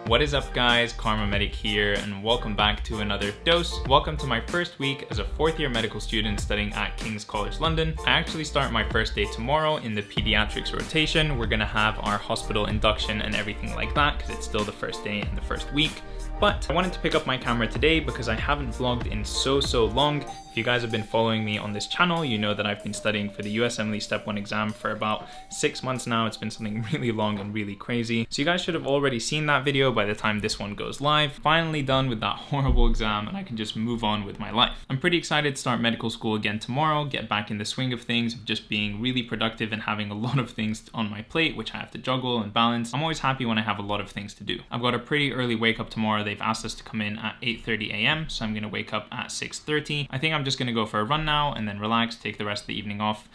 What is up guys, KharmaMedic here and welcome back to another dose. Welcome to my first week as a fourth year medical student studying at King's College London. I actually start my first day tomorrow in the pediatrics rotation. We're gonna have our hospital induction and everything like that because it's still the first day in the first week. But I wanted to pick up my camera today because I haven't vlogged in so long. If you guys have been following me on this channel, you know that I've been studying for the USMLE Step 1 exam for about 6 months now. It's been something really long and really crazy. So you guys should have already seen that video by the time this one goes live. Finally done with that horrible exam and I can just move on with my life. I'm pretty excited to start medical school again tomorrow, get back in the swing of things, of just being really productive and having a lot of things on my plate, which I have to juggle and balance. I'm always happy when I have a lot of things to do. I've got a pretty early wake up tomorrow. They've asked us to come in at 8:30 a.m. so I'm gonna wake up at 6:30. I think I'm just gonna go for a run now and then relax, take the rest of the evening off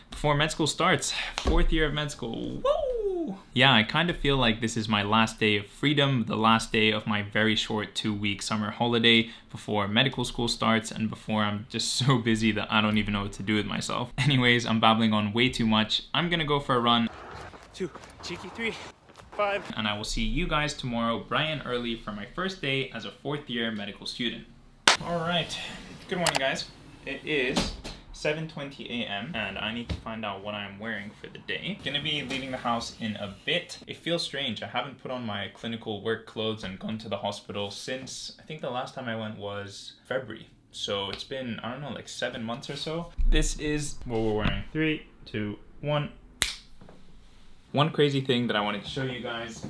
before med school starts. Fourth year of med school, woo! Yeah, I kind of feel like this is my last day of freedom, the last day of my very short 2-week summer holiday before medical school starts and before I'm just so busy that I don't even know what to do with myself. Anyways, I'm babbling on way too much. I'm gonna go for a run. 2, cheeky 3, 5. And I will see you guys tomorrow bright and early for my first day as a fourth year medical student. All right, good morning guys. It is 7:20 a.m. and I need to find out what I'm wearing for the day. Gonna be leaving the house in a bit. It feels strange. I haven't put on my clinical work clothes and gone to the hospital since I think the last time I went was February. So it's been, I don't know, like 7 months or so. This is what we're wearing. 3, 2, 1. One crazy thing that I wanted to show you guys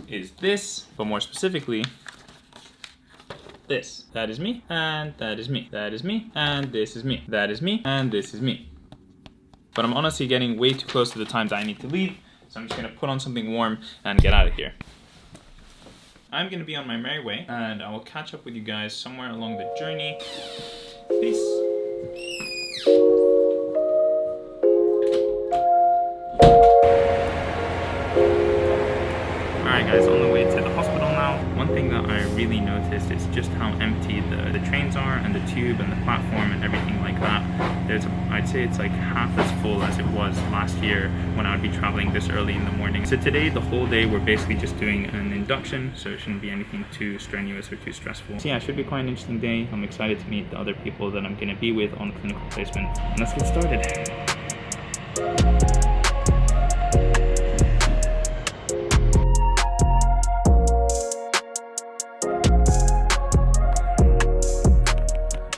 is this, but more specifically, this. That is me, and that is me. That is me, and this is me. That is me, and this is me. But I'm honestly getting way too close to the time that I need to leave, so I'm just gonna put on something warm and get out of here. I'm gonna be on my merry way, and I will catch up with you guys somewhere along the journey. Peace. Alright guys, on the way to the hospital now. One thing that I really noticed is just how empty the trains are and the tube and the platform and everything like that. I'd say it's like half as full as it was last year when I would be traveling this early in the morning. So today, the whole day, we're basically just doing an induction, so it shouldn't be anything too strenuous or too stressful. So yeah, it should be quite an interesting day. I'm excited to meet the other people that I'm gonna be with on clinical placement. And let's get started.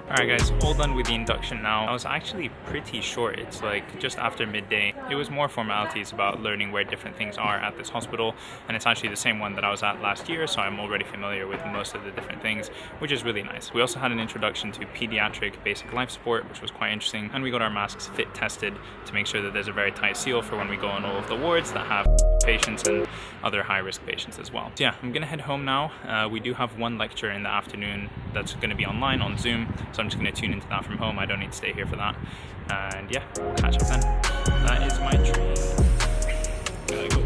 Alright guys, all done with the induction now. I was actually pretty short. It's like just after midday. It was more formalities about learning where different things are at this hospital, and it's actually the same one that I was at last year, so I'm already familiar with most of the different things, which is really nice. We also had an introduction to pediatric basic life support, which was quite interesting, and we got our masks fit tested to make sure that there's a very tight seal for when we go on all of the wards that have patients and other high-risk patients as well. So yeah, I'm gonna head home now. We do have one lecture in the afternoon that's gonna be online on Zoom, so I'm just gonna tune into that from home. I don't need to stay here for that. And yeah, we'll catch up then. That is my train. Gotta go.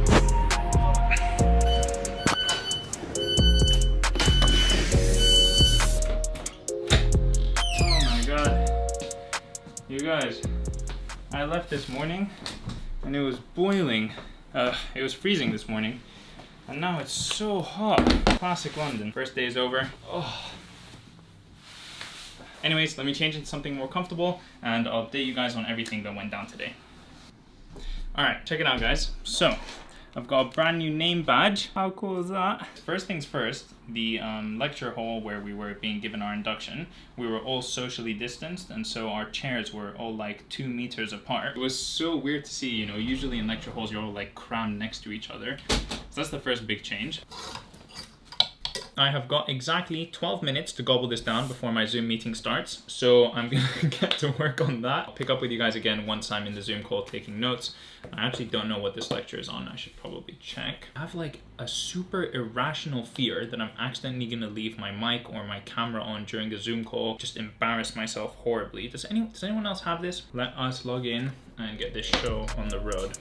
Oh my god. You guys, I left this morning and it was boiling. It was freezing this morning, and now it's so hot. Classic London. First day is over. Oh. Anyways, let me change into something more comfortable, and I'll update you guys on everything that went down today. Alright, check it out guys. So, I've got a brand new name badge. How cool is that? First things first, the lecture hall where we were being given our induction, we were all socially distanced, and so our chairs were all like 2 meters apart. It was so weird to see, you know, usually in lecture halls you're all like crammed next to each other. So that's the first big change. I have got exactly 12 minutes to gobble this down before my Zoom meeting starts, so I'm gonna get to work on that. I'll pick up with you guys again once I'm in the Zoom call taking notes. I actually don't know what this lecture is on. I should probably check. I have like a super irrational fear that I'm accidentally gonna leave my mic or my camera on during the Zoom call, just embarrass myself horribly. Does anyone else have this? Let us log in and get this show on the road.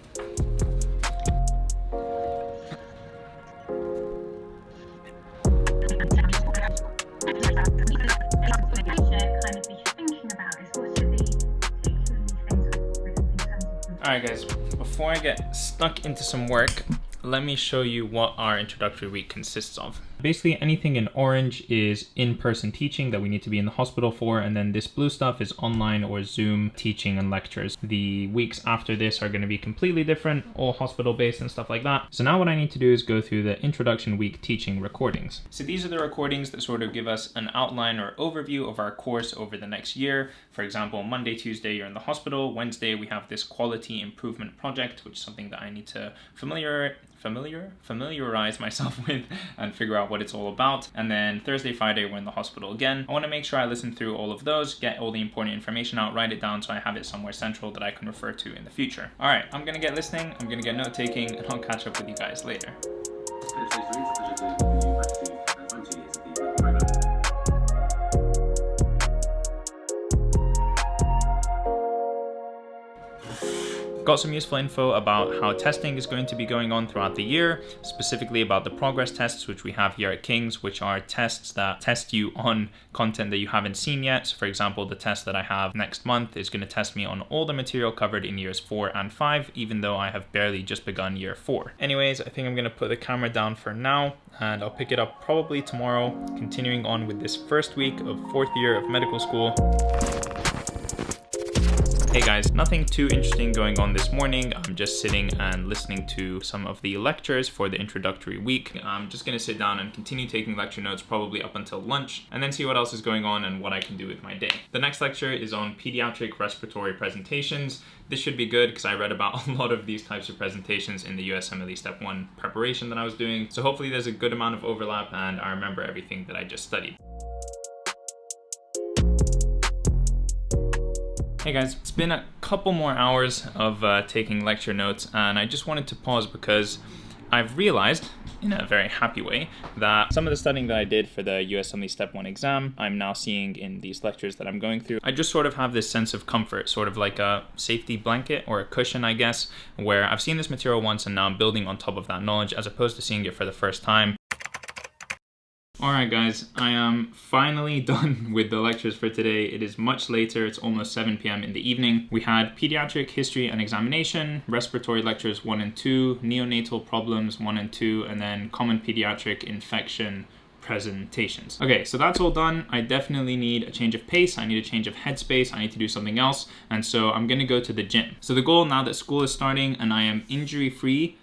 Alright guys, before I get stuck into some work, let me show you what our introductory week consists of. Basically, anything in orange is in-person teaching that we need to be in the hospital for, and then this blue stuff is online or Zoom teaching and lectures. The weeks after this are going to be completely different, all hospital-based and stuff like that. So now what I need to do is go through the introduction week teaching recordings. So these are the recordings that sort of give us an outline or overview of our course over the next year. For example, Monday, Tuesday, you're in the hospital. Wednesday, we have this quality improvement project, which is something that I need to familiarize myself with and figure out what it's all about. And then Thursday, Friday, we're in the hospital again. I want to make sure I listen through all of those, get all the important information out, write it down so I have it somewhere central that I can refer to in the future. All right, I'm gonna get listening, I'm gonna get note taking, and I'll catch up with you guys later. Got some useful info about how testing is going to be going on throughout the year, specifically about the progress tests, which we have here at King's, which are tests that test you on content that you haven't seen yet. So for example, the test that I have next month is going to test me on all the material covered in years 4 and 5, even though I have barely just begun year 4. Anyways, I think I'm going to put the camera down for now, and I'll pick it up probably tomorrow, continuing on with this first week of 4th year of medical school. Hey guys, nothing too interesting going on this morning. I'm just sitting and listening to some of the lectures for the introductory week. I'm just gonna sit down and continue taking lecture notes probably up until lunch, and then see what else is going on and what I can do with my day. The next lecture is on pediatric respiratory presentations. This should be good because I read about a lot of these types of presentations in the USMLE Step 1 preparation that I was doing. So hopefully there's a good amount of overlap and I remember everything that I just studied. Hey guys, it's been a couple more hours of taking lecture notes, and I just wanted to pause because I've realized, in a very happy way, that some of the studying that I did for the USMLE Step 1 exam, I'm now seeing in these lectures that I'm going through. I just sort of have this sense of comfort, sort of like a safety blanket or a cushion, I guess, where I've seen this material once and now I'm building on top of that knowledge as opposed to seeing it for the first time. Alright guys, I am finally done with the lectures for today. It is much later, it's almost 7 p.m. in the evening. We had pediatric history and examination, respiratory lectures 1 and 2, neonatal problems 1 and 2, and then common pediatric infection presentations. Okay, so that's all done. I definitely need a change of pace. I need a change of headspace. I need to do something else. And so I'm gonna go to the gym. So the goal now that school is starting and I am injury-free,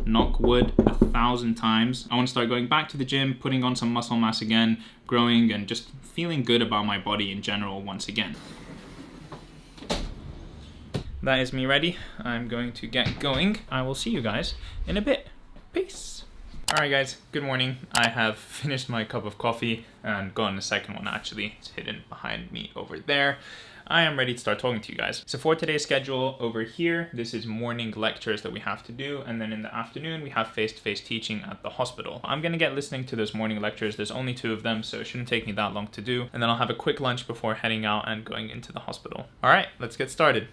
knock wood 1,000 times, I want to start going back to the gym, putting on some muscle mass again, growing and just feeling good about my body in general once again. That is me ready. I'm going to get going. I will see you guys in a bit. Peace. Alright guys, good morning. I have finished my cup of coffee and gotten a second one actually. It's hidden behind me over there. I am ready to start talking to you guys. So for today's schedule over here, this is morning lectures that we have to do, and then in the afternoon we have face-to-face teaching at the hospital. I'm gonna get listening to those morning lectures. There's only 2 of them, so it shouldn't take me that long to do, and then I'll have a quick lunch before heading out and going into the hospital. Alright, let's get started.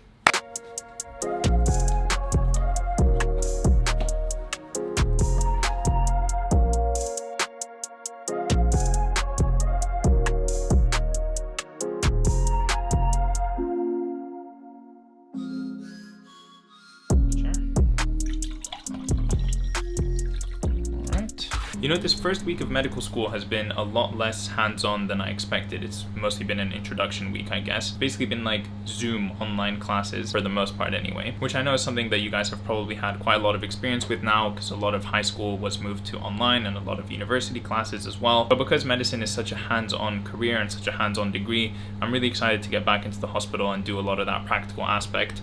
You know, this first week of medical school has been a lot less hands-on than I expected. It's mostly been an introduction week, I guess. Basically been like Zoom online classes for the most part anyway, which I know is something that you guys have probably had quite a lot of experience with now because a lot of high school was moved to online and a lot of university classes as well. But because medicine is such a hands-on career and such a hands-on degree, I'm really excited to get back into the hospital and do a lot of that practical aspect,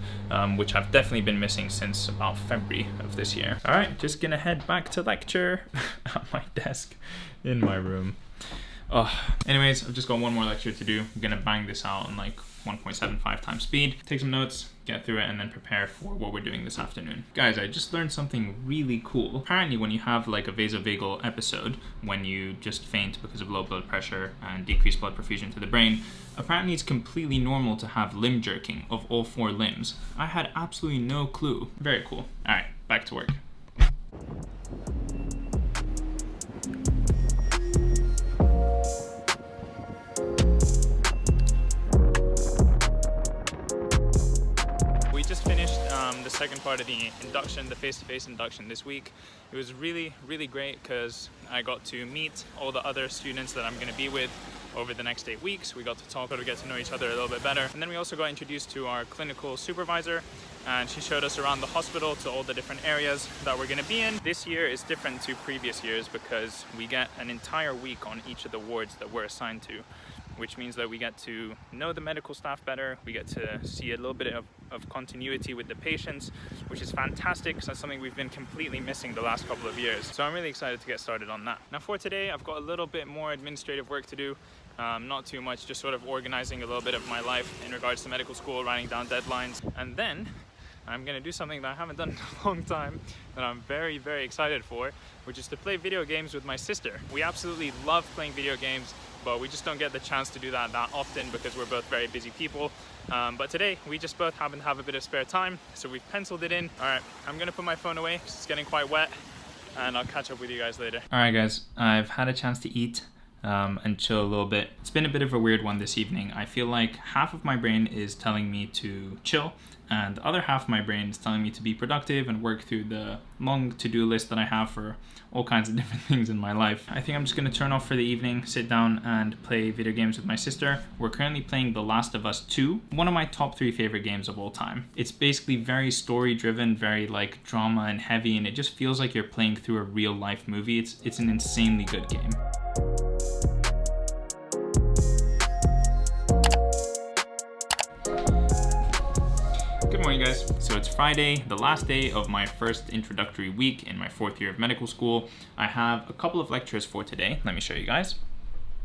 which I've definitely been missing since about February of this year. All right, just gonna head back to lecture. My desk in my room. Anyways, I've just got one more lecture to do. I'm gonna bang this out on like 1.75 times speed, take some notes, get through it, and then prepare for what we're doing this afternoon. Guys, I just learned something really cool. Apparently when you have like a vasovagal episode, when you just faint because of low blood pressure and decreased blood perfusion to the brain, apparently it's completely normal to have limb jerking of all 4 limbs. I had absolutely no clue. Very cool. All right, back to work. part of the induction, the face-to-face induction this week. It was really, really great because I got to meet all the other students that I'm going to be with over the next 8 weeks. We got to talk, to get to know each other a little bit better. And then we also got introduced to our clinical supervisor, and she showed us around the hospital to all the different areas that we're going to be in. This year is different to previous years because we get an entire week on each of the wards that we're assigned to, which means that we get to know the medical staff better. We get to see a little bit of continuity with the patients, which is fantastic because that's something we've been completely missing the last couple of years. So I'm really excited to get started on that. Now for today, I've got a little bit more administrative work to do. Not too much, just sort of organizing a little bit of my life in regards to medical school, writing down deadlines. And then I'm gonna do something that I haven't done in a long time that I'm very, very excited for, which is to play video games with my sister. We absolutely love playing video games, but we just don't get the chance to do that often because we're both very busy people. But today, we just both happen to have a bit of spare time, so we've penciled it in. All right, I'm gonna put my phone away because it's getting quite wet, and I'll catch up with you guys later. All right, guys, I've had a chance to eat and chill a little bit. It's been a bit of a weird one this evening. I feel like half of my brain is telling me to chill, and the other half of my brain is telling me to be productive and work through the long to-do list that I have for all kinds of different things in my life. I think I'm just gonna turn off for the evening, sit down and play video games with my sister. We're currently playing The Last of Us 2, one of my top 3 favorite games of all time. It's basically very story driven, very like drama and heavy, and it just feels like you're playing through a real life movie. It's an insanely good game. Good morning, guys. So it's Friday, the last day of my first introductory week in my 4th year of medical school. I have a couple of lectures for today. Let me show you guys.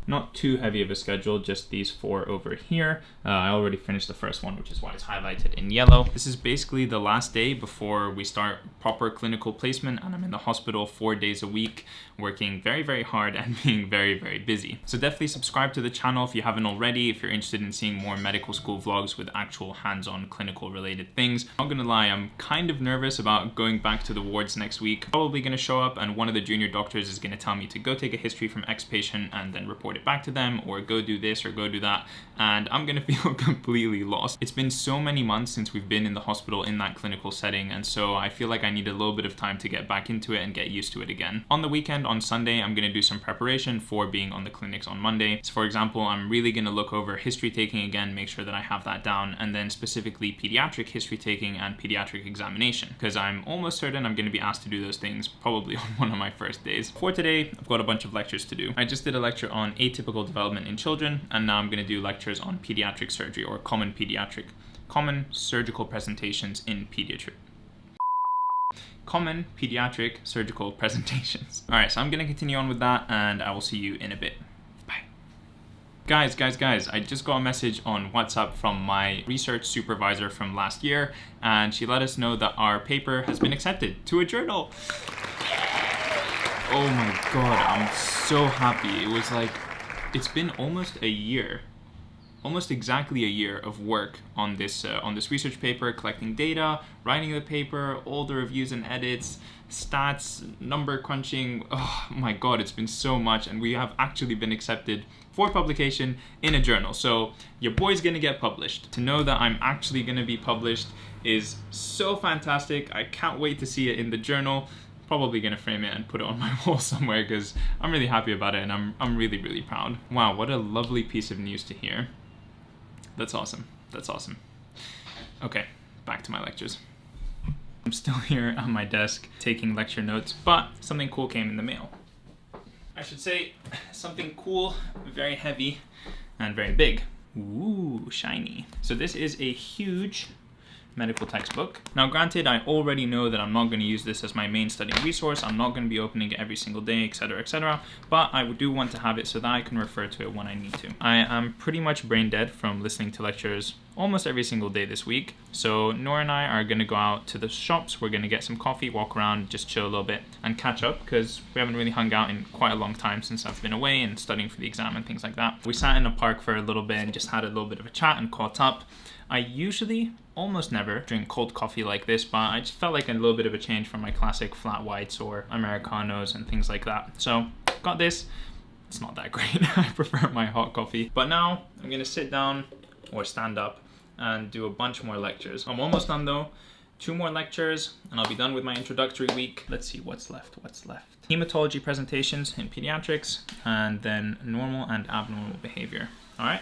Not too heavy of a schedule, just these 4 over here. I already finished the first one, which is why it's highlighted in yellow. This is basically the last day before we start proper clinical placement, and I'm in the hospital 4 days a week, working very, very hard and being very, very busy. So definitely subscribe to the channel if you haven't already, if you're interested in seeing more medical school vlogs with actual hands-on clinical related things. Not gonna lie, I'm kind of nervous about going back to the wards next week. Probably gonna show up and one of the junior doctors is gonna tell me to go take a history from X patient and then report it back to them, or go do this or go do that, and I'm gonna feel completely lost. It's been so many months since we've been in the hospital in that clinical setting, and so I feel like I need a little bit of time to get back into it and get used to it again. On the weekend, on Sunday, I'm gonna do some preparation for being on the clinics on Monday. So for example, I'm really gonna look over history taking again, make sure that I have that down, and then specifically pediatric history taking and pediatric examination, because I'm almost certain I'm gonna be asked to do those things probably on one of my first days. For today, I've got a bunch of lectures to do. I just did a lecture on atypical development in children, and now I'm going to do lectures on pediatric surgery, or common surgical presentations in common pediatric surgical presentations. All right, so I'm going to continue on with that, and I will see you in a bit. Bye. Guys, I just got a message on WhatsApp from my research supervisor from last year, and she let us know that our paper has been accepted to a journal. Oh my god, I'm so happy. It was like, it's been almost a year, almost exactly a year of work on this research paper, collecting data, writing the paper, all the reviews and edits, stats, number crunching. Oh my god, it's been so much, and we have actually been accepted for publication in a journal. So your boy's gonna get published. To know that I'm actually gonna be published is so fantastic. I can't wait to see it in the journal. Probably gonna frame it and put it on my wall somewhere because I'm really happy about it, and I'm really, really proud. Wow, what a lovely piece of news to hear. That's awesome. That's awesome. Okay, back to my lectures. I'm still here at my desk taking lecture notes, but something cool came in the mail. I should say something cool, very heavy, and very big. Ooh, shiny. So this is a huge medical textbook. Now granted, I already know that I'm not going to use this as my main studying resource. I'm not going to be opening it every single day, etc., but I do want to have it so that I can refer to it when I need to. I am pretty much brain dead from listening to lectures almost every single day this week. So Nora and I are going to go out to the shops. We're going to get some coffee, walk around, just chill a little bit and catch up, because we haven't really hung out in quite a long time since I've been away and studying for the exam and things like that. We sat in a park for a little bit and just had a little bit of a chat and caught up. I usually almost never drink cold coffee like this, but I just felt like a little bit of a change from my classic flat whites or Americanos and things like that. So got this. It's not that great. I prefer my hot coffee. But now I'm gonna sit down or stand up and do a bunch more lectures. I'm almost done though. 2 more lectures and I'll be done with my introductory week. Let's see what's left. Hematology presentations in pediatrics, and then normal and abnormal behavior. All right,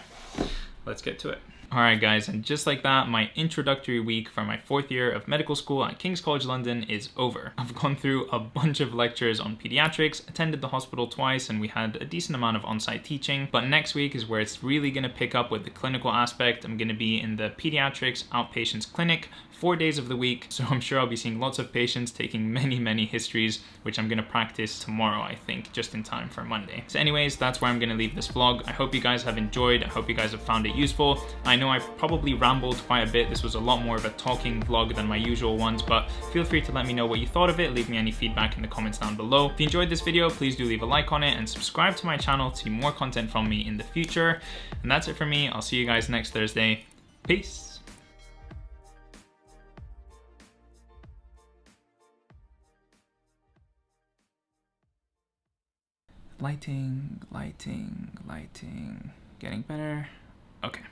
let's get to it. All right, guys, and just like that, my introductory week for my 4th year of medical school at King's College London is over. I've gone through a bunch of lectures on pediatrics, attended the hospital twice, and we had a decent amount of on-site teaching. But next week is where it's really gonna pick up with the clinical aspect. I'm gonna be in the pediatrics outpatients clinic 4 days of the week, so I'm sure I'll be seeing lots of patients, taking many histories, which I'm gonna practice tomorrow, I think, just in time for Monday. So anyways, that's where I'm gonna leave this vlog. I hope you guys have enjoyed. I hope you guys have found it useful. I know I probably rambled quite a bit. This was a lot more of a talking vlog than my usual ones, but feel free to let me know what you thought of it. Leave me any feedback in the comments down below. If you enjoyed this video, please do leave a like on it and subscribe to my channel to see more content from me in the future. And that's it for me. I'll see you guys next Thursday. Peace. Lighting. Getting better. Okay.